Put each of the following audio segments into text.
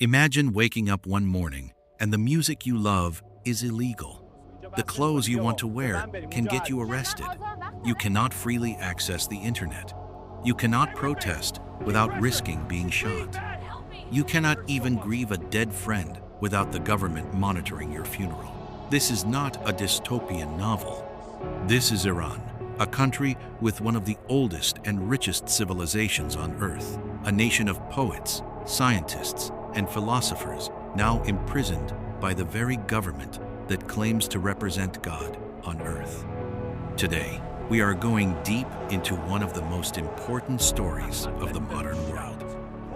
Imagine waking up one morning and the music you love is illegal. The clothes you want to wear can get you arrested. You cannot freely access the internet. You cannot protest without risking being shot. You cannot even grieve a dead friend without the government monitoring your funeral. This is not a dystopian novel. This is Iran, a country with one of the oldest and richest civilizations on earth, a nation of poets, scientists, and philosophers now imprisoned by the very government that claims to represent God on earth. Today, we are going deep into one of the most important stories of the modern world.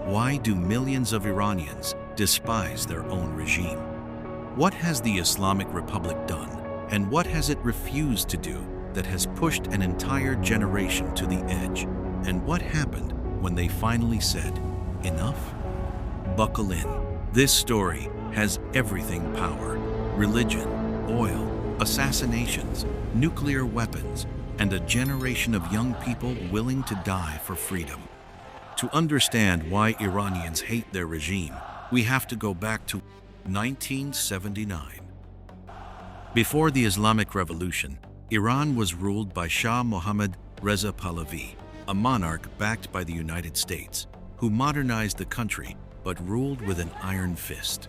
Why do millions of Iranians despise their own regime? What has the Islamic Republic done, and what has it refused to do that has pushed an entire generation to the edge? And what happened when they finally said, enough? Buckle in. This story has everything: power, religion, oil, assassinations, nuclear weapons, and a generation of young people willing to die for freedom. To understand why Iranians hate their regime, we have to go back to 1979. Before the Islamic Revolution, Iran was ruled by Shah Mohammad Reza Pahlavi, a monarch backed by the United States, who modernized the country but ruled with an iron fist.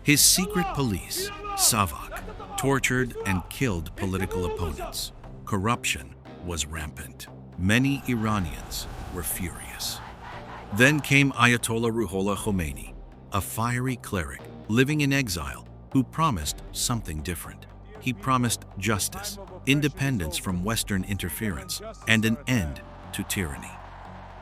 His secret police, SAVAK, tortured and killed political opponents. Corruption was rampant. Many Iranians were furious. Then came Ayatollah Ruhollah Khomeini, a fiery cleric living in exile who promised something different. He promised justice, independence from Western interference, and an end to tyranny.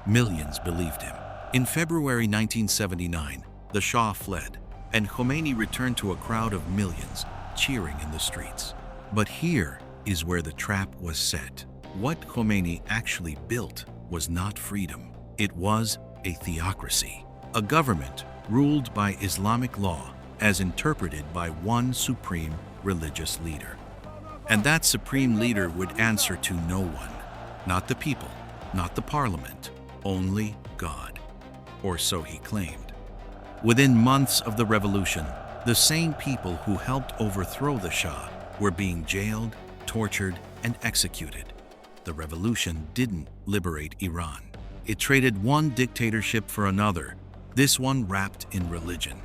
Millions believed him. In February 1979, the Shah fled, and Khomeini returned to a crowd of millions cheering in the streets. But here is where the trap was set. What Khomeini actually built was not freedom. It was a theocracy, a government ruled by Islamic law as interpreted by one supreme religious leader. And that supreme leader would answer to no one, not the people, not the parliament, only God. Or so he claimed. Within months of the revolution, the same people who helped overthrow the Shah were being jailed, tortured, and executed. The revolution didn't liberate Iran. It traded one dictatorship for another, this one wrapped in religion.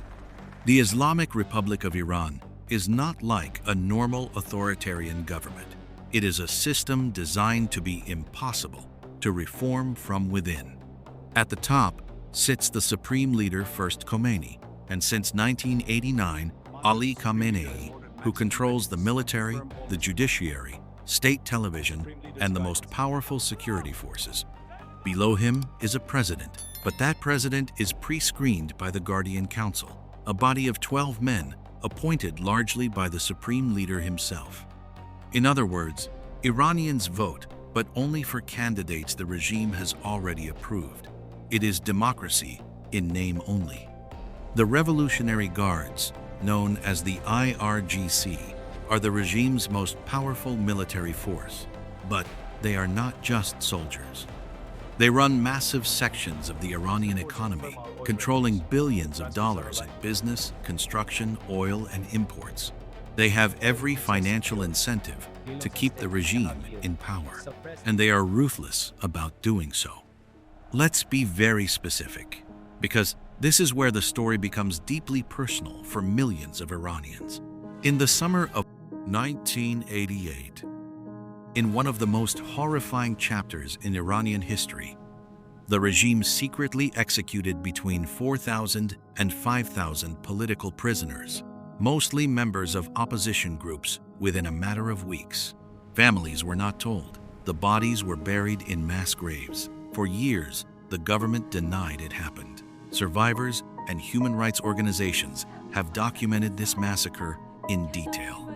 The Islamic Republic of Iran is not like a normal authoritarian government. It is a system designed to be impossible to reform from within. At the top sits the supreme leader, first Khomeini, and since 1989, Ali Khamenei, who controls the military, the judiciary, state television, and the most powerful security forces. Below him is a president, but that president is pre-screened by the Guardian Council, a body of 12 men appointed largely by the supreme leader himself. In other words, Iranians vote, but only for candidates the regime has already approved. It is democracy in name only. The Revolutionary Guards, known as the IRGC, are the regime's most powerful military force. But they are not just soldiers. They run massive sections of the Iranian economy, controlling billions of dollars in business, construction, oil, and imports. They have every financial incentive to keep the regime in power, and they are ruthless about doing so. Let's be very specific, because this is where the story becomes deeply personal for millions of Iranians. In the summer of 1988, in one of the most horrifying chapters in Iranian history, the regime secretly executed between 4,000 and 5,000 political prisoners, mostly members of opposition groups, within a matter of weeks. Families were not told. The bodies were buried in mass graves. For years, the government denied it happened. Survivors and human rights organizations have documented this massacre in detail.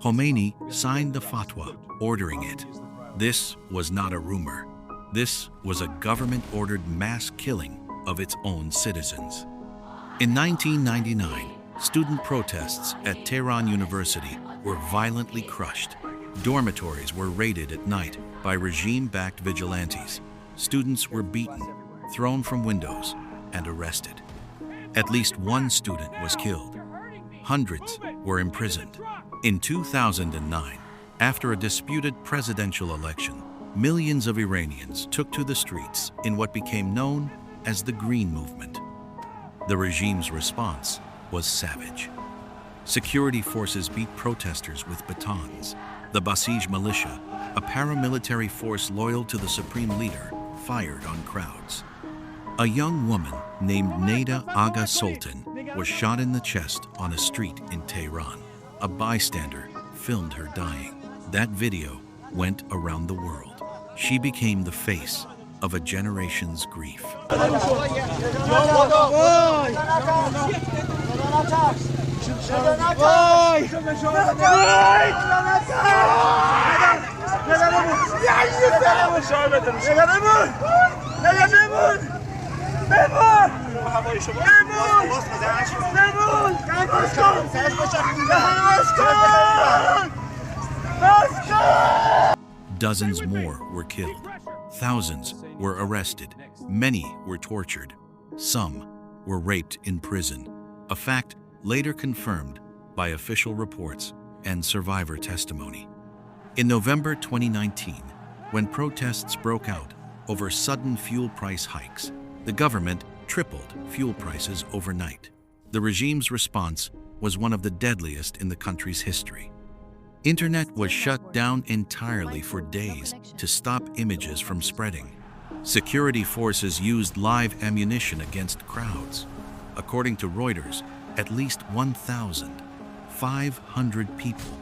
Khomeini signed the fatwa ordering it. This was not a rumor. This was a government-ordered mass killing of its own citizens. In 1999, student protests at Tehran University were violently crushed. Dormitories were raided at night by regime-backed vigilantes. Students were beaten, thrown from windows, and arrested. At least one student was killed. Hundreds were imprisoned. In 2009, after a disputed presidential election, millions of Iranians took to the streets in what became known as the Green Movement. The regime's response was savage. Security forces beat protesters with batons. The Basij militia, a paramilitary force loyal to the supreme leader, fired on crowds. A young woman named Neda Aga Sultan was shot in the chest on a street in Tehran. A bystander filmed her dying. That video went around the world. She became the face of a generation's grief. Dozens more were killed. Thousands were arrested. Many were tortured. Some were raped in prison, a fact later confirmed by official reports and survivor testimony. In November 2019, when protests broke out over sudden fuel price hikes, the government tripled fuel prices overnight. The regime's response was one of the deadliest in the country's history. Internet was shut down entirely for days to stop images from spreading. Security forces used live ammunition against crowds. According to Reuters, at least 1,500 people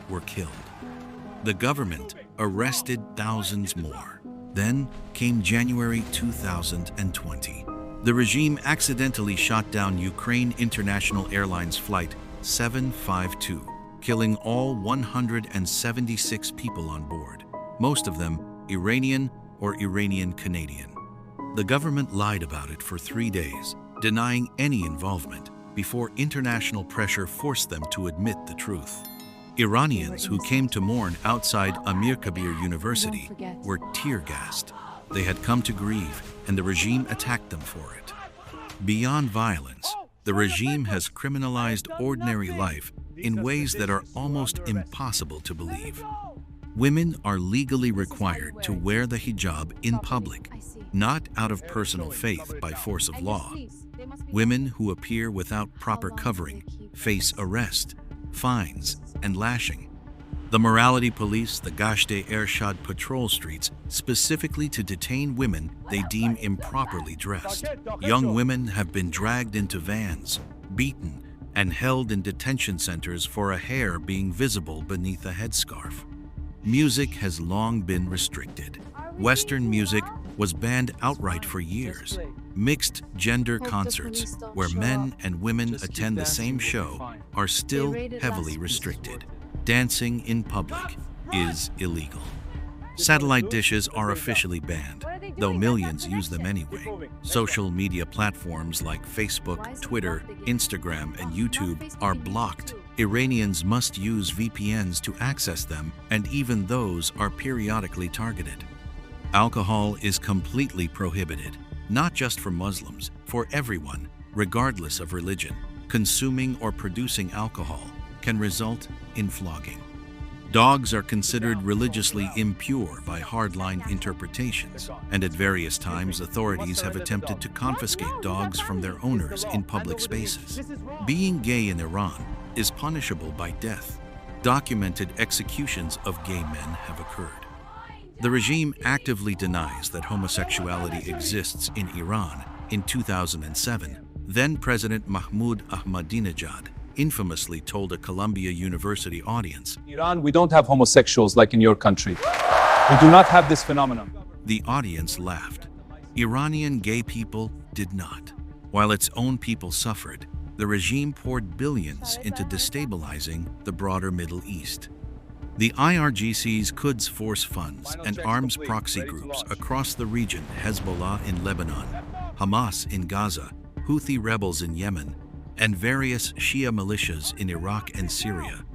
were killed. The government arrested thousands more. Then came January 2020. The regime accidentally shot down Ukraine International Airlines Flight 752, killing all 176 people on board, most of them Iranian or Iranian Canadian. The government lied about it for 3 days, denying any involvement, before international pressure forced them to admit the truth. Iranians who came to mourn outside Amir Kabir University were tear-gassed. They had come to grieve, and the regime attacked them for it. Beyond violence, the regime has criminalized ordinary life in ways that are almost impossible to believe. Women are legally required to wear the hijab in public, not out of personal faith by force of law. Women who appear without proper covering face arrest, fines, and lashing. The morality police, the Gasht-e-Ershad, patrol streets specifically to detain women they deem improperly dressed. Young women have been dragged into vans, beaten, and held in detention centers for a hair being visible beneath a headscarf. Music has long been restricted. Western music was banned outright for years. Mixed gender concerts, where men and women attend the same show, are still heavily restricted. Dancing in public is illegal. Satellite dishes are officially banned, though millions use them anyway. Social media platforms like Facebook, Twitter, Instagram, and YouTube are blocked. Iranians must use VPNs to access them, and even those are periodically targeted. Alcohol is completely prohibited, not just for Muslims, for everyone, regardless of religion. Consuming or producing alcohol can result in flogging. Dogs are considered religiously impure by hardline interpretations, and at various times authorities have attempted to confiscate dogs from their owners in public spaces. Being gay in Iran is punishable by death. Documented executions of gay men have occurred. The regime actively denies that homosexuality exists in Iran. In 2007, then-President Mahmoud Ahmadinejad infamously told a Columbia University audience, "In Iran, we don't have homosexuals like in your country. We do not have this phenomenon." The audience laughed. Iranian gay people did not. While its own people suffered, the regime poured billions into destabilizing the broader Middle East. The IRGC's Quds Force funds and arms proxy groups across the region, Hezbollah in Lebanon, Hamas in Gaza, Houthi rebels in Yemen, and various Shia militias in Iraq and Syria.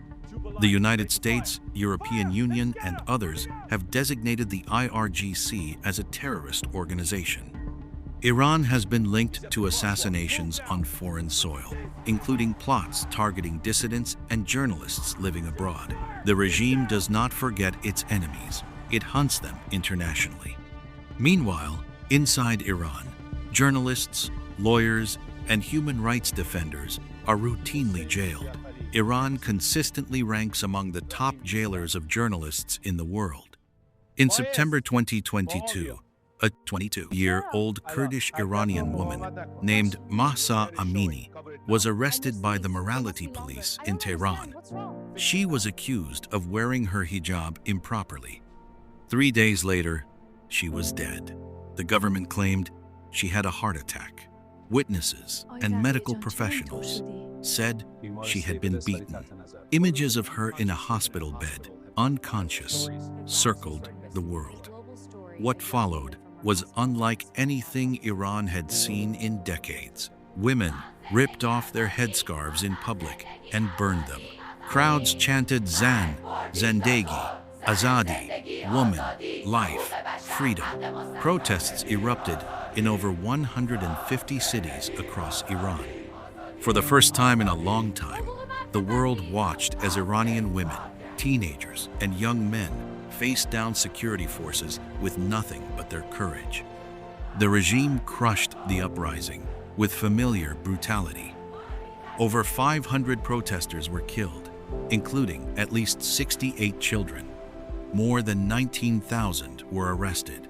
The United States, European Union, and others have designated the IRGC as a terrorist organization. Iran has been linked to assassinations on foreign soil, including plots targeting dissidents and journalists living abroad. The regime does not forget its enemies. It hunts them internationally. Meanwhile, inside Iran, journalists, lawyers, and human rights defenders are routinely jailed. Iran consistently ranks among the top jailers of journalists in the world. In September 2022, a 22-year-old Kurdish Iranian woman named Mahsa Amini was arrested by the morality police in Tehran. She was accused of wearing her hijab improperly. 3 days later, she was dead. The government claimed she had a heart attack. Witnesses and medical professionals said she had been beaten. Images of her in a hospital bed, unconscious, circled the world. What followed was unlike anything Iran had seen in decades. Women ripped off their headscarves in public and burned them. Crowds chanted Zan, Zendegi, Azadi, woman, life, freedom. Protests erupted in over 150 cities across Iran. For the first time in a long time, the world watched as Iranian women, teenagers, and young men faced down security forces with nothing but their courage. The regime crushed the uprising with familiar brutality. Over 500 protesters were killed, including at least 68 children. More than 19,000 were arrested.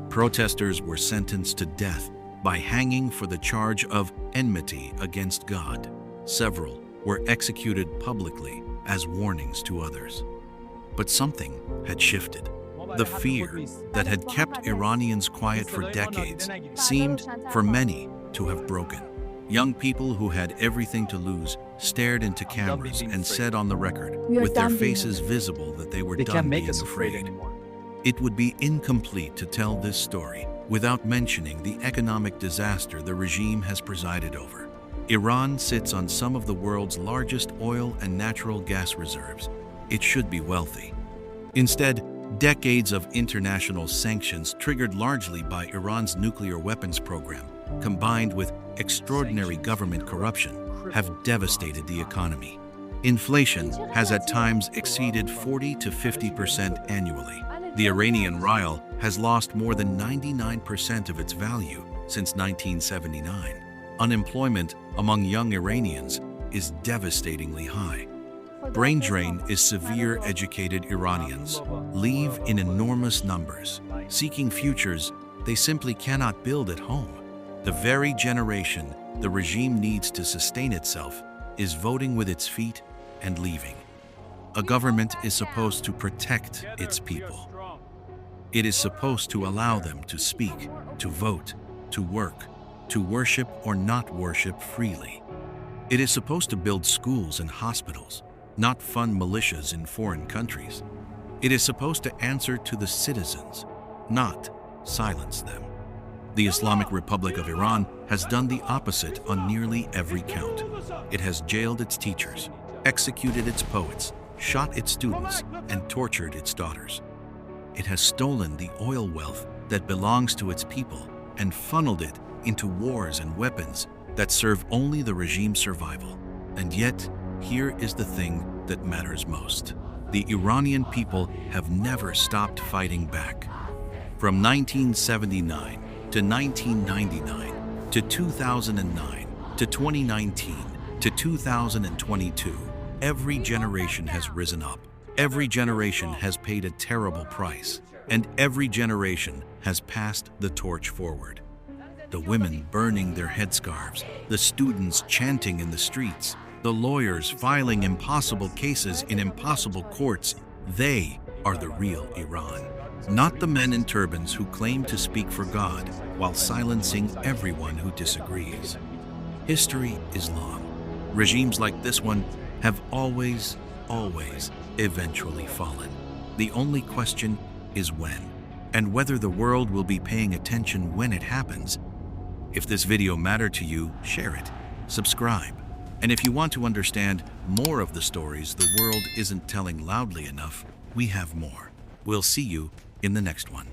Protesters were sentenced to death by hanging for the charge of enmity against God. Several were executed publicly as warnings to others. But something had shifted. The fear that had kept Iranians quiet for decades seemed, for many, to have broken. Young people who had everything to lose stared into cameras and said on the record, with their faces visible, that they were done being afraid. It would be incomplete to tell this story without mentioning the economic disaster the regime has presided over. Iran sits on some of the world's largest oil and natural gas reserves. It should be wealthy. Instead, decades of international sanctions triggered largely by Iran's nuclear weapons program, combined with extraordinary government corruption, have devastated the economy. Inflation has at times exceeded 40 to 50% annually. The Iranian rial has lost more than 99% of its value since 1979. Unemployment among young Iranians is devastatingly high. Brain drain is severe. Educated Iranians leave in enormous numbers, seeking futures they simply cannot build at home. The very generation the regime needs to sustain itself is voting with its feet and leaving. A government is supposed to protect its people. It is supposed to allow them to speak, to vote, to work, to worship or not worship freely. It is supposed to build schools and hospitals, not fund militias in foreign countries. It is supposed to answer to the citizens, not silence them. The Islamic Republic of Iran has done the opposite on nearly every count. It has jailed its teachers, executed its poets, shot its students, and tortured its daughters. It has stolen the oil wealth that belongs to its people and funneled it into wars and weapons that serve only the regime's survival. And yet, here is the thing that matters most. The Iranian people have never stopped fighting back. From 1979 to 1999 to 2009 to 2019 to 2022, every generation has risen up. Every generation has paid a terrible price, and every generation has passed the torch forward. The women burning their headscarves, the students chanting in the streets, the lawyers filing impossible cases in impossible courts, they are the real Iran. Not the men in turbans who claim to speak for God while silencing everyone who disagrees. History is long. Regimes like this one have always eventually fallen. The only question is when, and whether the world will be paying attention when it happens. If this video mattered to you, share it, subscribe. And if you want to understand more of the stories the world isn't telling loudly enough, we have more. We'll see you in the next one.